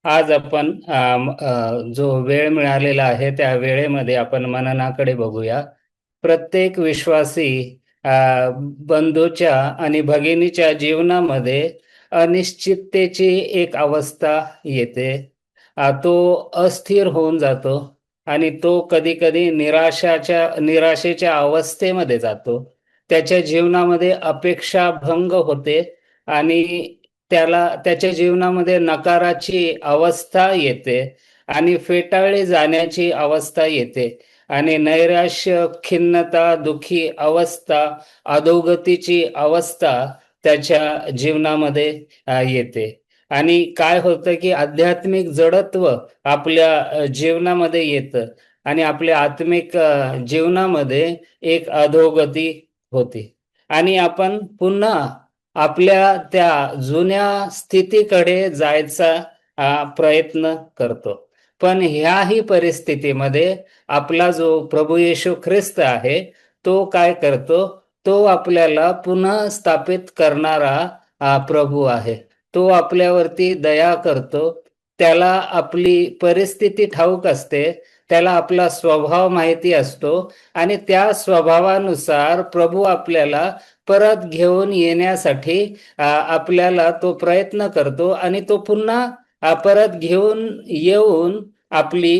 आज आपण जो वेळ मिळालेला आहे त्या वेळेमध्ये आपण मननाकडे बघूया. प्रत्येक विश्वासी अ, बंधूच्या आणि भगिनीच्या जीवनामध्ये अनिश्चिततेची एक अवस्था येते. तो अस्थिर होऊन जातो आणि तो कधी-कधी निराशेच्या अवस्थेमध्ये जातो. त्याच्या जीवनामध्ये अपेक्षाभंग होते आणि त्याच्या जीवनामध्ये नकाराची अवस्था येते आणि फेटाळले जाण्याची अवस्था येते आणि नैराश्य, खिन्नता, दुःखी अवस्था, अधोगतीची अवस्था त्याच्या जीवनामध्ये येते. आणि काय होतं की आध्यात्मिक जडत्व आपल्या जीवनामध्ये येतं आणि आपल्या आत्मिक जीवनामध्ये एक अधोगती होते आणि आपण पुन्हा आपल्या त्या जुन्या स्थितीकडे जायचा प्रयत्न करतो. पण ह्याही परिस्थितीमध्ये आपला जो प्रभू येशू ख्रिस्त आहे, तो काय करतो? तो आपल्याला पुन्हा स्थापित करणारा प्रभू आहे. तो आपल्यावरती दया करतो. त्याला आपली परिस्थिती ठाऊक असते. त्याला आपला स्वभाव माहिती असतो आणि त्या स्वभावानुसार प्रभू आपल्याला परत घेऊन येण्यासाठी आपल्याला तो प्रयत्न करतो आणि तो पुन्हा परत घेऊन येऊन आपली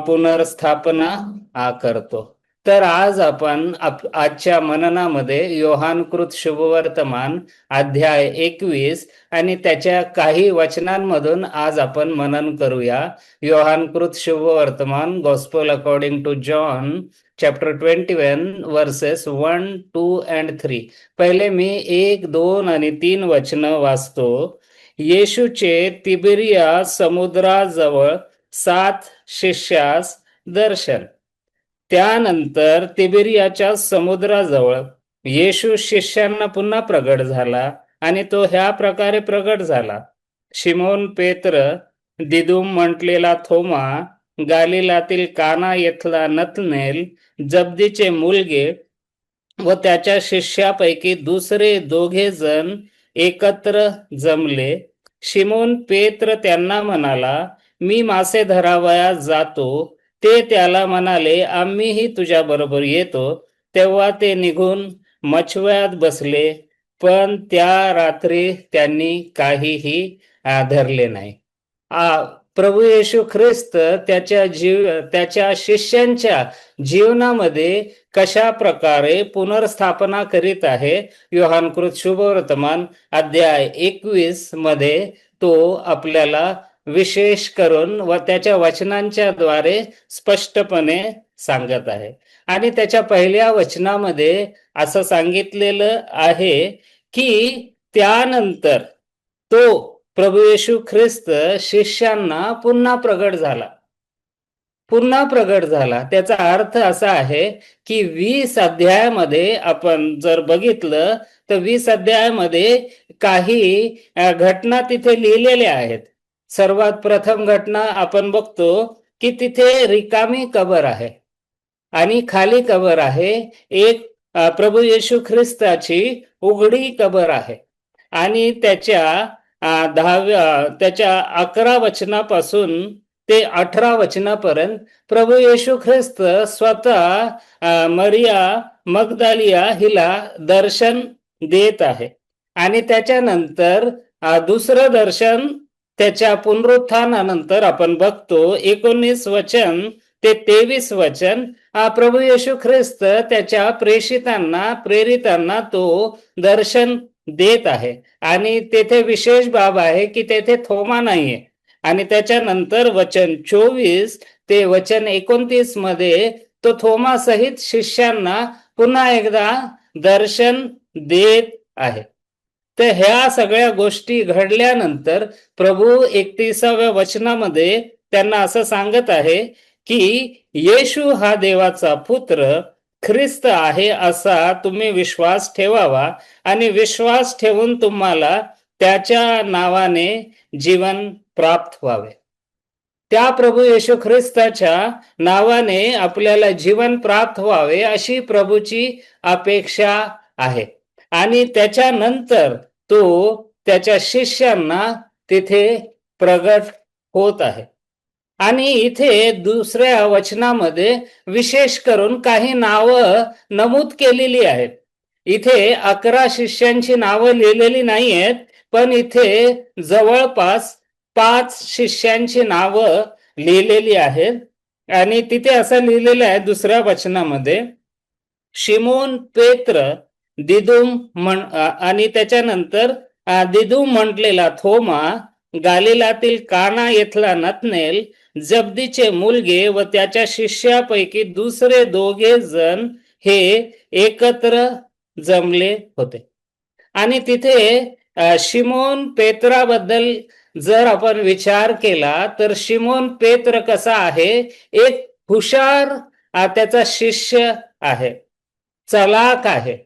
पुनर्स्थापना करतो. तर आज आपण आजच्या मननामध्ये योहानकृत शुभवर्तमान अध्याय 21 आणि त्याच्या काही वचनांमधून आज आपण मनन करूया. योहानकृत शुभवर्तमान gospel according to John chapter 21 verses 1, 2 and 3. पहिले मी 1, 2 आणि 3 वचन वाचतो. येशूचे तिबिरिया समुद्राजवळ 7 शिष्यास दर्शन. त्यानंतर तिबिरियाच्या समुद्राजवळ येशू शिष्यांना पुन्हा प्रगट झाला आणि तो ह्या प्रकारे प्रगट झाला. शिमोन पेत्र, दिदुम म्हटलेला थोमा, गालिलातील काना येथला नतनेल, जब्दीचे मुलगे व त्याच्या शिष्यापैकी दुसरे 2 जण एकत्र जमले. शिमोन पेत्र त्यांना म्हणाला, मी मासे धरावयास जातो. ते त्याला म्हणाले, आम्हीही तुझ्याबरोबर येतो. तेव्हा ते निघून मछव्यात बसले, पण त्या रात्री त्यांनी काहीही धरले नाही. प्रभू येशू ख्रिस्त त्याच्या शिष्यांच्या जीवनामध्ये कशा प्रकारे पुनर्स्थापना करीत आहे, योहानकृत शुभवर्तमान अध्याय 21 मध्ये तो आपल्याला विशेष करून व त्याच्या वचनांच्या द्वारे स्पष्टपणे सांगत आहे. आणि त्याच्या पहिल्या वचनामध्ये असं सांगितलेलं आहे की त्यानंतर तो प्रभू येशू ख्रिस्त शिष्यांना पुन्हा प्रगट झाला. पुन्हा प्रगट झाला त्याचा अर्थ असा आहे की 20 अध्यायामध्ये आपण जर बघितलं तर 20 अध्यायामध्ये काही घटना तिथे लिहिलेल्या आहेत. सर्वात प्रथम घटना आपण बघतो की तिथे रिकामी कबर आहे आणि खाली कबर आहे. एक प्रभू येशू ख्रिस्ताची उघडी कबर आहे आणि त्याच्या 11 वचनापासून ते 18 वचनापर्यंत प्रभू येशू ख्रिस्त स्वतः मरिया मगदालिया हिला दर्शन देत आहे आणि त्याच्यानंतर दुसरं दर्शन त्याच्या पुनरुत्थानानंतर आपण बघतो 19 वचन ते 23 वचन. प्रभू येशू ख्रिस्त त्याच्या प्रेरितांना तो दर्शन देत आहे आणि तेथे विशेष बाब आहे की तेथे थोमा नाहीये. आणि त्याच्यानंतर वचन 24 ते वचन 29 मध्ये तो थोमा सहित शिष्यांना पुन्हा एकदा दर्शन देत आहे. तर ह्या सगळ्या गोष्टी घडल्यानंतर प्रभू 31व्या वचनामध्ये त्यांना असं सांगत आहे की येशू हा देवाचा पुत्र ख्रिस्त आहे असा तुम्ही विश्वास ठेवावा आणि विश्वास ठेवून तुम्हाला त्याच्या नावाने जीवन प्राप्त व्हावे. त्या प्रभू येशू ख्रिस्ताच्या नावाने आपल्याला जीवन प्राप्त व्हावे अशी प्रभूची अपेक्षा आहे. आणि त्याच्यानंतर तो त्याच्या शिष्यांना तिथे प्रगट होत आहे. आणि इथे दुसऱ्या वचनामध्ये विशेष करून काही नावं नमूद केलेली आहेत. इथे 11 शिष्यांची नावं लिहिलेली नाही आहेत, पण इथे जवळपास 5 शिष्यांची नावं लिहिलेली आहेत. आणि तिथे असं लिहिलेलं आहे दुसऱ्या वचनामध्ये, शिमोन पेत्र, दिदुम आणि त्याच्यानंतर दिदुम म्हटलेला थोमा, गालिलातील काना येथला नतनेल, जब्दीचे मुलगे व त्याच्या शिष्यापैकी दुसरे 2 जण हे एकत्र जमले होते. आणि तिथे शिमोन पेत्राबद्दल जर आपण विचार केला तर शिमोन पेत्र कसा आहे, एक हुशार त्याचा शिष्य आहे, चलाक आहे,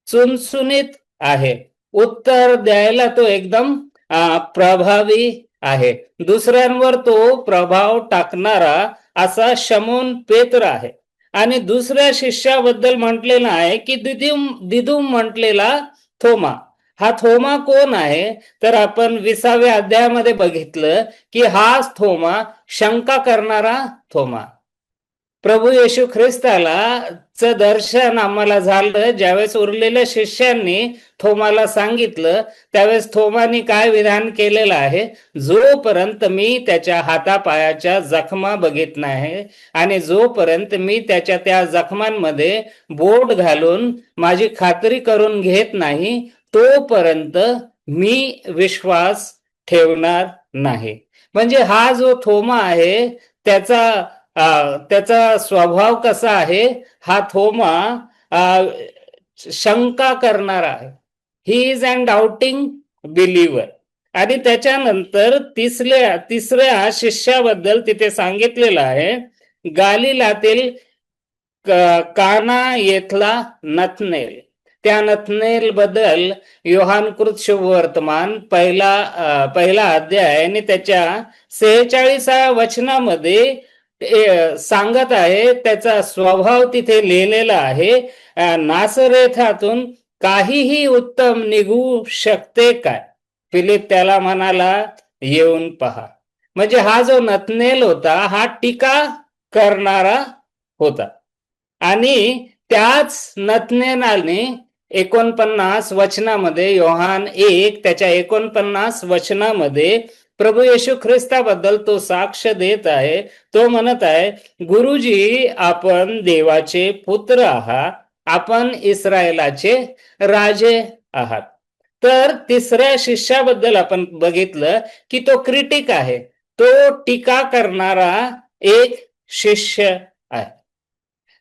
चुणचुणीत आहे, उत्तर द्यायला तो एकदम प्रभावी आहे, दुसऱ्यांवर तो प्रभाव टाकणारा असा शिमोन पेत्र आहे. आणि दुसऱ्या शिष्याबद्दल म्हटलेलं आहे की दिदुम म्हटलेला थोमा. हा थोमा कोण आहे, तर आपण 20व्या अध्यायामध्ये बघितलं की हाच थोमा, शंका करणारा थोमा. प्रभू येशू ख्रिस्ताला च दर्शन आम्हाला झालं ज्यावेळेस उरलेल्या शिष्यांनी थोमाला सांगितलं, त्यावेळेस थोमानी काय विधान केलेलं आहे, जोपर्यंत मी त्याच्या हातापायाच्या जखमा बघित नाही आणि जोपर्यंत मी त्याच्या त्या जखमांमध्ये बोट घालून माझी खात्री करून घेत नाही, तोपर्यंत मी विश्वास ठेवणार नाही. म्हणजे हा जो थोमा आहे त्याचा स्वभाव कसा आहे, हा थोमा शंका करणारा आहे. He is an doubting believer. आणि त्याच्यानंतर तिसऱ्या शिष्याबद्दल तिथे सांगितलेलं आहे, गालिलातील काना येथला नतनेल. त्या नतनेल बद्दल योहानकृत शुभवर्तमान पहिला अध्याय आणि त्याच्या 46व्या वचनामध्ये सांगत आहे, त्याचा स्वभाव तिथे लिहिलेला आहे, नासरेथातून काहीही उत्तम निघू शकते काय. फिलिप त्याला म्हणाला, येऊन पहा. म्हणजे हा जो नतनेल होता हा टीका करणारा होता. आणि त्याच नतनेलाने 49 वचनामध्ये, योहान 1 त्याच्या 49 वचनामध्ये प्रभू येशू ख्रिस्ताबद्दल तो साक्ष देत आहे. तो म्हणत आहे, गुरुजी आपण देवाचे पुत्र आहात, आपण इस्रायलाचे राजे आहात. तर तिसऱ्या शिष्याबद्दल आपण बघितलं की तो क्रिटिक आहे, तो टीका करणारा एक शिष्य आहे.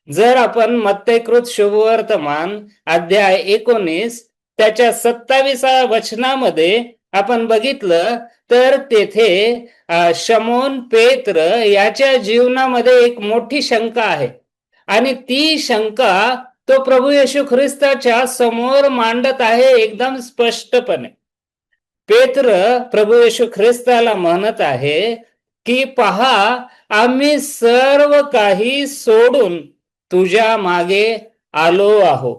जर आपण मत्तेकृत शुभवर्तमान अध्याय 19 त्याच्या 27व्या वचनामध्ये आपण बघितलं तर तेथे शिमोन पेत्र याच्या जीवनामध्ये एक मोठी शंका आहे. आणि ती शंका तो प्रभू येशू ख्रिस्ताच्या समोर मांडत आहे एकदम स्पष्टपणे. पेत्र प्रभू येशू ख्रिस्ताला म्हणत आहे की पहा, आम्ही सर्व काही सोडून तुझ्या मागे आलो आहो,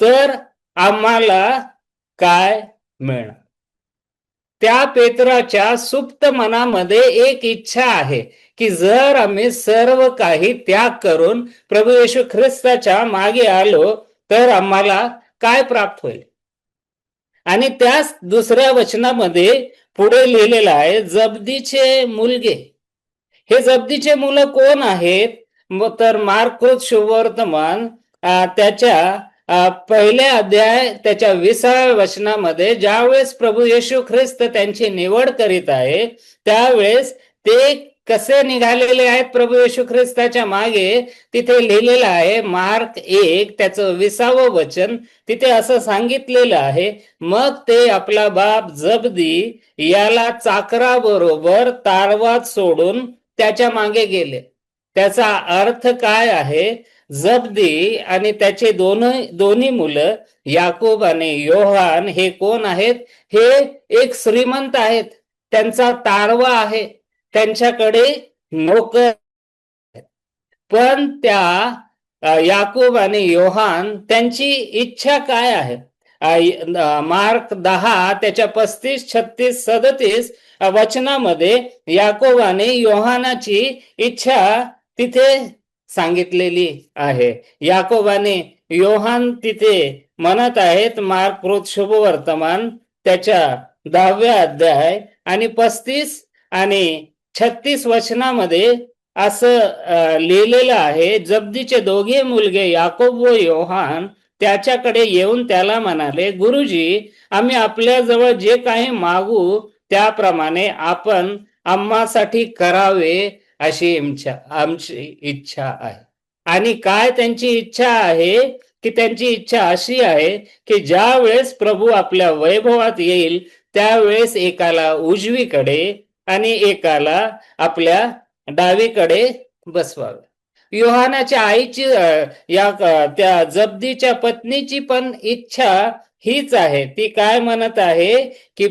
तर आम्हाला काय मिळणार. त्या पेत्राच्या सुप्त मनामध्ये एक इच्छा आहे की जर आम्ही सर्व काही त्याग करून प्रभू येशू ख्रिस्ताच्या मागे आलो तर आम्हाला काय प्राप्त होईल. आणि त्याच दुसऱ्या वचनामध्ये पुढे लिहिलेलं आहे, जब्दीचे मुलगे. हे जब्दीचे मुलं कोण आहेत, तर मार्कुस शुभवर्तमान त्याच्या पहिल्या अध्याय त्याच्या 20व्या वचनामध्ये ज्यावेळेस प्रभू येशू ख्रिस्त त्यांची निवड करीत आहे, त्यावेळेस ते कसे निघालेले आहेत प्रभू येशू ख्रिस्ताच्या मागे, तिथे लिहिलेलं आहे मार्क 1 त्याचं 20वं वचन. तिथे असं सांगितलेलं आहे, मग ते आपला बाप जब्दी याला चाकराबरोबर तारवात सोडून त्याच्या मागे गेले. त्याचा अर्थ काय आहे, जब्दी आणि त्याचे दोन्ही मुलं याकूब आणि योहान हे कोण आहेत, हे एक श्रीमंत आहेत, त्यांचा तारवा आहे, त्यांच्याकडे नोकर. पण त्या याकूब आणि योहान त्यांची इच्छा काय आहे, मार्क 10 त्याच्या 35, 36, 37 वचनामध्ये याकोबाने योहानाची इच्छा तिथे सांगितलेली आहे. याकोबाने योहान तिथे म्हणत आहेत, मार्क शुभवर्तमान त्याच्या 10व्या अध्याय आणि 35 आणि 36 वचनामध्ये असं लिहिलेलं आहे, जब्दीचे दोघे मुलगे याकोब व योहान त्याच्याकडे येऊन त्याला म्हणाले, गुरुजी, आम्ही आपल्याजवळ जे काही मागू त्याप्रमाणे आपण आम्हासाठी करावे अशी आमची इच्छा आहे. आणि काय त्यांची इच्छा आहे, की त्यांची इच्छा अशी आहे की ज्या वेळेस प्रभू आपल्या वैभवात येईल त्यावेळेस एकाला उजवीकडे आणि एकाला आपल्या डावीकडे बसवावे. योहानाच्या आईची त्या जब्दीच्या पत्नीची पण इच्छा हीच आहे. ती काय म्हणत आहे की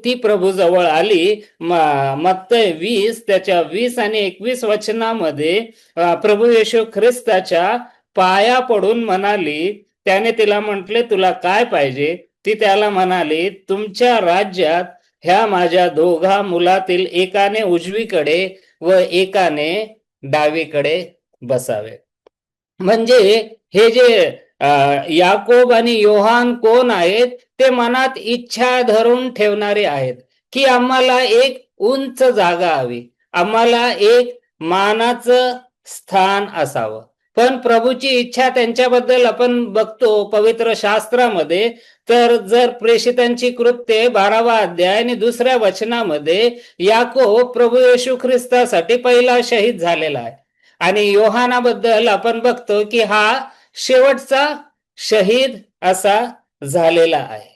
ती प्रभू जवळ आली. मत्तई 20 त्याच्या 20 आणि 21 वचनामध्ये प्रभू येशू ख्रिस्ताच्या पाया पडून म्हणाली, त्याने तिला म्हटले, तुला काय पाहिजे? ती त्याला म्हणाली, तुमच्या राज्यात ह्या माझ्या दोघा मुलातील एकाने उजवीकडे व एकाने डावीकडे बसावे. म्हणजे हे जे याकोब आणि योहान कोण आहेत? ते मनात इच्छा धरून ठेवणारे आहेत की आम्हाला एक उंच जागा हवी, आम्हाला एक मानाचं स्थान असावं. पण प्रभूची इच्छा त्यांच्याबद्दल आपण बघतो पवित्र शास्त्रामध्ये, तर जर प्रेषितांची कृत्ये 12वा अध्याय आणि 2ऱ्या वचनामध्ये याकोब प्रभू येशू ख्रिस्तासाठी पहिला शहीद झालेला आहे आणि योहानाबद्दल आपण बघतो की हा शेवटचा शहीद असा झालेला आहे.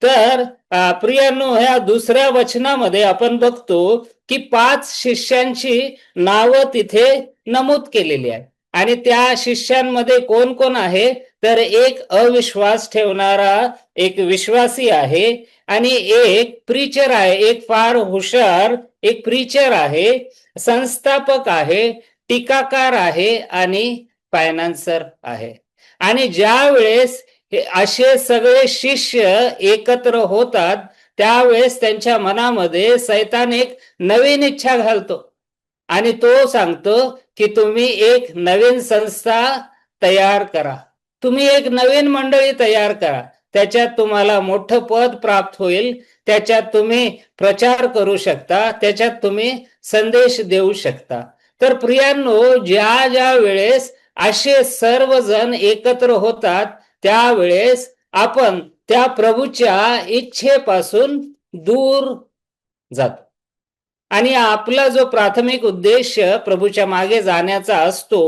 तर प्रियांनो, ह्या 2ऱ्या वचनामध्ये आपण बघतो की 5 शिष्यांची नावं तिथे नमूद केलेली आहे आणि त्या शिष्यांमध्ये कोण कोण आहे? तर एक अविश्वास ठेवणारा एक विश्वासी आहे आणि एक प्रीचर आहे, एक फार हुशार एक प्रीचर आहे, संस्थापक आहे, टीकाकार आहे आणि फायनान्सर आहे. आणि ज्या वेळेस असे सगळे शिष्य एकत्र होतात त्यावेळेस त्यांच्या मनामध्ये सैतान एक नवीन इच्छा घालतो आणि तो सांगतो की तुम्ही एक नवीन संस्था तयार करा, तुम्ही एक नवीन मंडळी तयार करा, त्याच्यात तुम्हाला मोठं पद प्राप्त होईल, त्याच्यात तुम्ही प्रचार करू शकता, त्याच्यात तुम्ही संदेश देऊ शकता. तर प्रियांनो, ज्या ज्या वेळेस असे सर्वजण एकत्र होतात त्यावेळेस आपण त्या प्रभूच्या इच्छेपासून दूर जातो आणि आपला जो प्राथमिक उद्देश प्रभूच्या मागे जाण्याचा असतो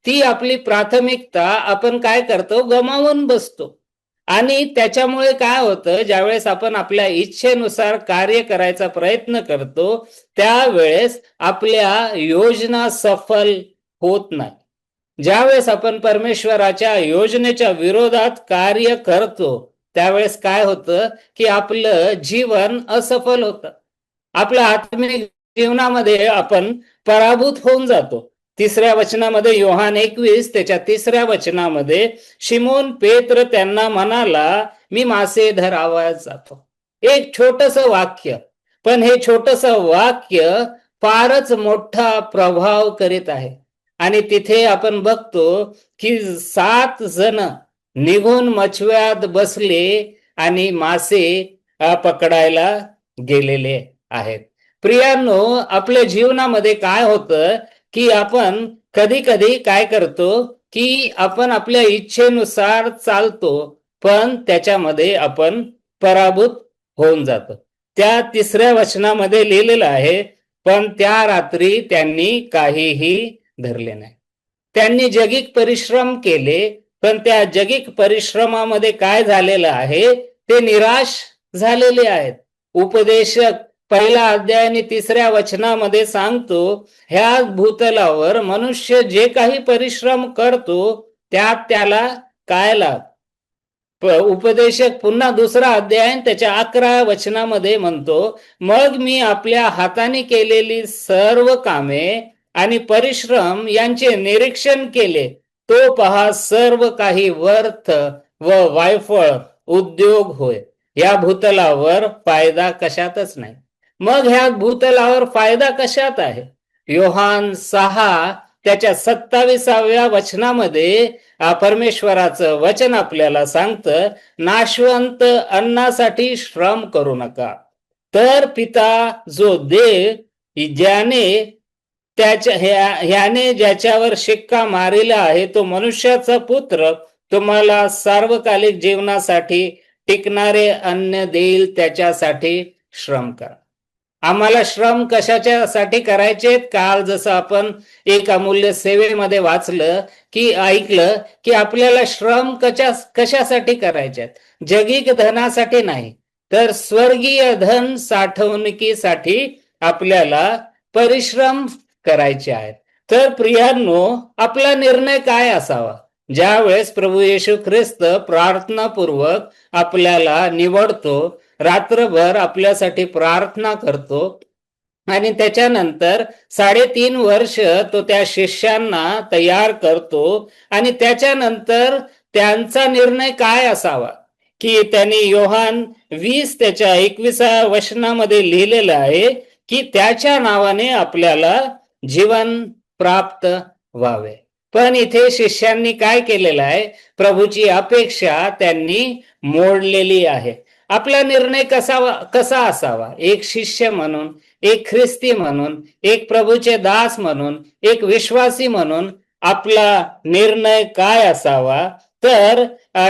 ती आपली प्राथमिकता आपण काय करतो? गमावून बसतो. आणि त्याच्यामुळे काय होतं, ज्यावेळेस आपण आपल्या इच्छेनुसार कार्य करायचा प्रयत्न करतो त्यावेळेस आपल्या योजना सफल होत नाही. ज्यावेळेस आपण परमेश्वराच्या योजनेच्या विरोधात कार्य करतो त्यावेळेस काय होतं की आपलं जीवन असफल होतं, आपल्या आत्मिक जीवनामध्ये आपण पराभूत होऊन जातो. 3ऱ्या वचनामध्ये योहान 21 त्याच्या 3ऱ्या वचनामध्ये शिमोन पेत्र त्यांना म्हणाला, मी मासे धरावयास जातो. एक छोटस वाक्य, पण हे छोटस वाक्य फारच मोठा प्रभाव करीत आहे. आणि तिथे आपण बघतो की 7 जण निघून मछव्यात बसले आणि मासे पकडायला गेलेले आहेत. प्रियांनो, आपल्या जीवनामध्ये काय होतं की आपण कधी कधी काय करतो की आपण आपल्या इच्छेनुसार चालतो पण त्याच्यामध्ये आपण पराभूत होऊन जातो. त्या 3ऱ्या वचनामध्ये लिहिलेलं आहे, पण त्या रात्री त्यांनी काहीही धरले नाही. त्यांनी जगिक परिश्रम केले पण त्या जगिक परिश्रमामध्ये काय झालेलं आहे, ते निराश झालेले आहेत. उपदेशक 1ला अध्याय आणि 3ऱ्या वचनामध्ये सांगतो, ह्या भूतलावर मनुष्य जे काही परिश्रम करतो त्यात त्याला काय लाभ? उपदेशक पुन्हा 2रा अध्याय त्याच्या 11 वचनामध्ये म्हणतो, मग मी आपल्या हाताने केलेली सर्व कामे आणि परिश्रम यांचे निरीक्षण केले, तो पहा सर्व काही व्यर्थ व वायफळ उद्योग होय. या भूतलावर फायदा कशातच नाही. मग ह्या भूतलावर फायदा कशात आहे? योहान 6 त्याच्या 27व्या वचनामध्ये परमेश्वराचं वचन आपल्याला सांगतं, नाशवंत अन्नासाठी श्रम करू नका, तर पिता जो देव ज्याने ह्याने ज्याच्यावर शिक्का मारिला आहे तो मनुष्याचा पुत्र तुम्हाला सार्वकालिक जीवनासाठी टिकणारे अन्न देईल, त्याच्यासाठी श्रम करा. आम्हाला श्रम कशाच्यासाठी करायचे? काल जसं आपण एक अमूल्य सेवेमध्ये वाचलं की ऐकलं की आपल्याला श्रम कशासाठी करायचे? जगिक धनासाठी नाही, तर स्वर्गीय धन साठवणुकीसाठी आपल्याला परिश्रम करायचे आहेत. तर प्रियांनो, आपला निर्णय काय असावा? ज्या वेळेस प्रभू येशू ख्रिस्त प्रार्थनापूर्वक आपल्याला निवडतो, रात्रभर आपल्यासाठी प्रार्थना करतो आणि त्याच्यानंतर 3.5 वर्ष तो त्या शिष्यांना तयार करतो आणि त्याच्यानंतर त्यांचा निर्णय काय असावा? की त्यांनी योहान 20 त्याच्या 21व्या वचनामध्ये लिहिलेलं आहे की त्याच्या नावाने आपल्याला जीवन प्राप्त व्हावे. पण इथे शिष्यांनी काय केलेलं आहे? प्रभूची अपेक्षा त्यांनी मोडलेली आहे. आपला निर्णय कसा असावा? एक शिष्य म्हणून, एक ख्रिस्ती म्हणून, एक प्रभूचे दास म्हणून, एक विश्वासी म्हणून आपला निर्णय काय असावा? तर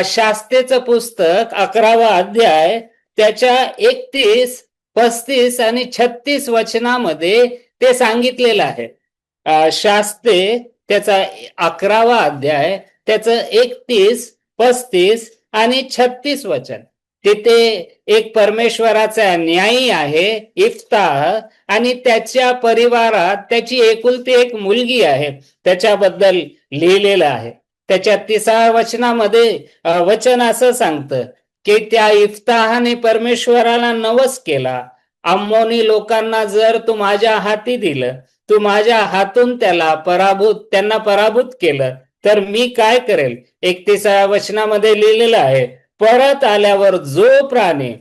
शास्त्रेचं पुस्तक 11वा अध्याय त्याच्या 31, 35 आणि 36 वचनामध्ये ते सांगितलेलं आहे. शास्त्रे त्याचा 11वा अध्याय त्याचं 31, 35 आणि 36 वचन. तिथे एक परमेश्वराचा न्यायी आहे इफ्ताह, आणि त्याच्या परिवारात त्याची एकुलती एक मुलगी आहे, त्याच्याबद्दल लिहिलेलं आहे. त्याच्या 30व्या वचनामध्ये वचन असं सांगतं की त्या इफ्ताहाने परमेश्वराला नवस केला, अम्मोनी लोकांना जर तू माझ्या हाती दिलं, तू माझ्या हातून त्यांना पराभूत केलं, तर मी काय करेल? 31व्या वचनामध्ये लिहिलेलं आहे, परत आल्यावर जो प्राणी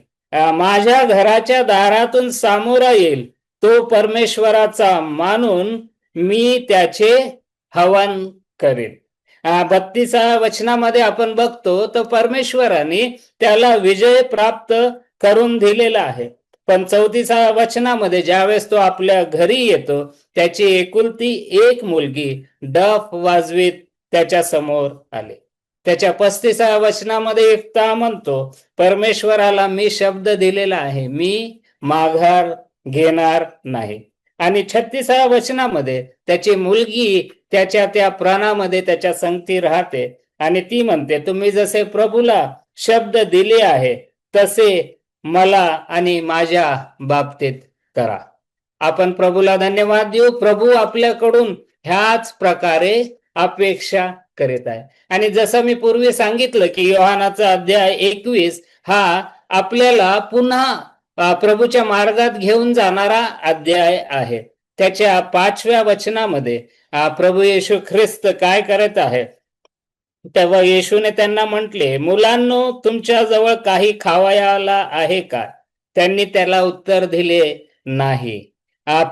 माझ्या घराच्या दारातून सामोरा येईल तो परमेश्वराचा मानून मी त्याचे हवन करेल. 32व्या वचनामध्ये आपण बघतो तर परमेश्वराने त्याला विजय प्राप्त करून दिलेला आहे. पण 34व्या वचनामध्ये ज्यावेळेस तो आपल्या घरी येतो, त्याची एकुलती एक मुलगी डफ वाजवीत त्याच्या समोर आले. त्याच्या 35व्या वचनामध्ये इफ्ताह म्हणतो, परमेश्वराला मी शब्द दिलेला आहे, मी माघार घेणार नाही. आणि 36व्या वचनामध्ये त्याची मुलगी त्याच्या त्या प्राणामध्ये त्याच्या संगती राहते आणि ती म्हणते, तुम्ही जसे प्रभूला शब्द दिले आहे तसे मला आणि माझ्या बाबतीत करा. आपण प्रभूला धन्यवाद देऊ. प्रभू आपल्याकडून ह्याच प्रकारे अपेक्षा करीत आहे. आणि जसं मी पूर्वी सांगितलं की योहानाचा अध्याय 21 हा आपल्याला पुन्हा प्रभूच्या मार्गात घेऊन जाणारा अध्याय आहे. त्याच्या 5व्या वचनामध्ये प्रभू येशू ख्रिस्त काय करत आहे? तेव्हा येशूने त्यांना म्हटले, मुलांनो, तुमच्या जवळ काही खावयाला आहे का? त्यांनी त्याला उत्तर दिले नाही.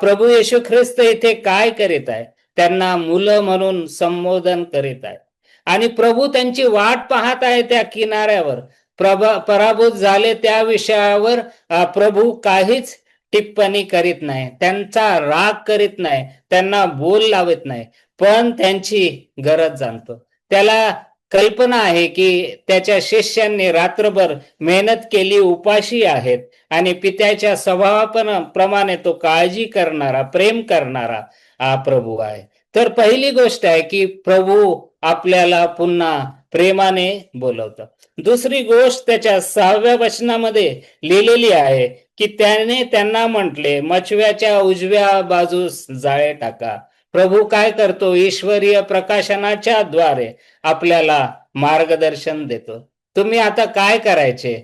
प्रभू येशू ख्रिस्त इथे काय करीत आहे? त्यांना मुलं म्हणून संबोधन करीत आहे आणि प्रभू त्यांची वाट पाहत आहे त्या किनाऱ्यावर. पराभूत झाले त्या विषयावर प्रभू काहीच टिप्पणी करीत नाही, त्यांचा राग करीत नाही, त्यांना बोल लावत नाही, पण त्यांची गरज जाणतो. त्याला कल्पना आहे की त्याच्या शिष्यांनी रात्रभर मेहनत केली, उपाशी आहेत आणि पित्याच्या स्वभावाप्रमाणे तो काळजी करणारा, प्रेम करणारा प्रभू आहे. तर पहिली गोष्ट आहे की प्रभू आपल्याला पुन्हा प्रेमाने बोलवतं. दुसरी गोष्ट त्याच्या 6व्या वचनामध्ये लिहिलेली आहे की त्याने त्यांना म्हटले, मचव्याच्या उजव्या बाजूस जाळे टाका. प्रभू काय करतो? ईश्वरीय प्रकाशनाच्या द्वारे आपल्याला मार्गदर्शन देतो. तुम्ही आता काय करायचे?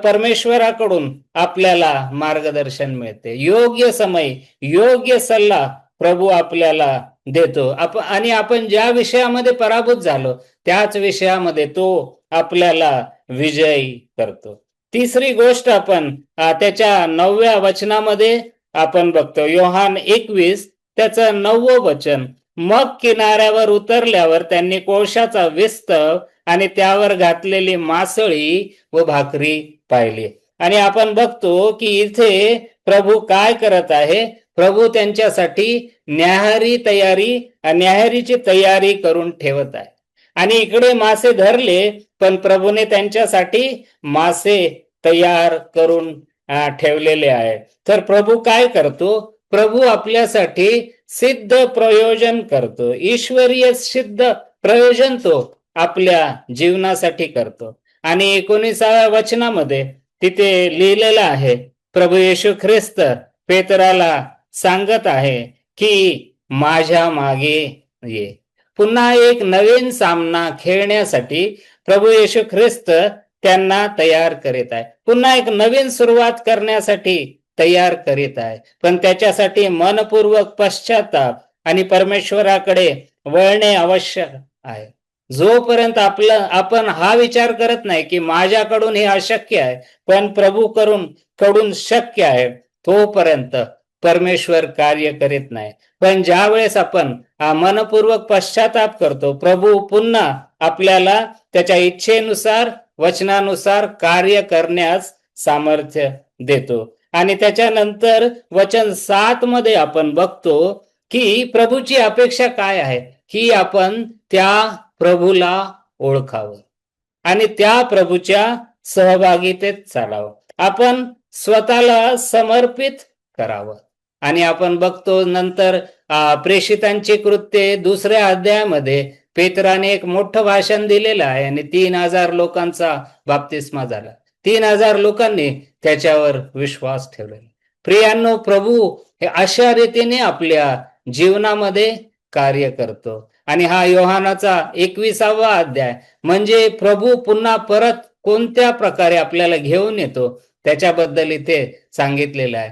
परमेश्वराकडून आपल्याला मार्गदर्शन मिळते. योग्य समय, योग्य सल्ला प्रभू आपल्याला देतो. आणि आपण ज्या विषयामध्ये पराभूत झालो त्याच विषयामध्ये तो आपल्याला विजयी करतो. तिसरी गोष्ट आपण त्याच्या 9व्या वचनामध्ये आपण बघतो. योहान 21 त्याचं 9वं वचन. मग किनाऱ्यावर उतरल्यावर त्यांनी कोळशाचा विस्तव आणि त्यावर घातलेली मासळी व भाकरी पाहिली. आणि आपण बघतो की इथे प्रभू काय करत आहे. प्रभू त्यांच्यासाठी न्याहारीची तयारी करून ठेवत आहे. आणि इकडे मासे धरले, पण प्रभूने त्यांच्यासाठी मासे तयार करून ठेवलेले आहे. तर प्रभू काय करतो. प्रभू आपल्यासाठी सिद्ध प्रयोजन करतो. ईश्वरीय सिद्ध प्रयोजन तो आपल्या जीवनासाठी करतो. आणि 19व्या वचनामध्ये तिथे लिहिलेलं आहे, प्रभू येशू ख्रिस्त पेतराला सांगत आहे की माझ्या मागे ये. पुन्हा एक नवीन सामना खेळण्यासाठी प्रभू येशू ख्रिस्त त्यांना तयार करीत आहे. पुन्हा एक नवीन सुरुवात करण्यासाठी तयार करीत आहे. पण त्याच्यासाठी मनपूर्वक पश्चाताप आणि परमेश्वराकडे वळणे आवश्यक आहे. जोपर्यंत आपण हा विचार करत नाही की माझ्याकडून हे अशक्य आहे, पण प्रभू कडून शक्य आहे, तोपर्यंत परमेश्वर कार्य करीत नाही. पण ज्या वेळेस आपण मनपूर्वक पश्चाताप करतो, प्रभू पुन्हा आपल्याला त्याच्या इच्छेनुसार वचनानुसार कार्य करण्यास सामर्थ्य देतो. आणि त्याच्यानंतर वचन 7 मध्ये आपण बघतो की प्रभूची अपेक्षा काय आहे, की आपण त्या प्रभूला ओळखावं आणि त्या प्रभूच्या सहभागितेत चालावं. आपण स्वतःला समर्पित करावं. आणि आपण बघतो नंतर प्रेषितांची कृत्ये 2ऱ्या अध्यायामध्ये पेत्राने एक मोठं भाषण दिलेलं आहे आणि 3000 लोकांचा बाप्तिस्मा झाला. 3000 लोकांनी त्याच्यावर विश्वास ठेवलेला. प्रियांनो, प्रभू हे अशा रीतीने आपल्या जीवनामध्ये कार्य करतो. आणि हा योहानाचा 21वा अध्याय म्हणजे प्रभू पुन्हा परत कोणत्या प्रकारे आपल्याला घेऊन येतो त्याच्याबद्दल इथे सांगितलेलं आहे.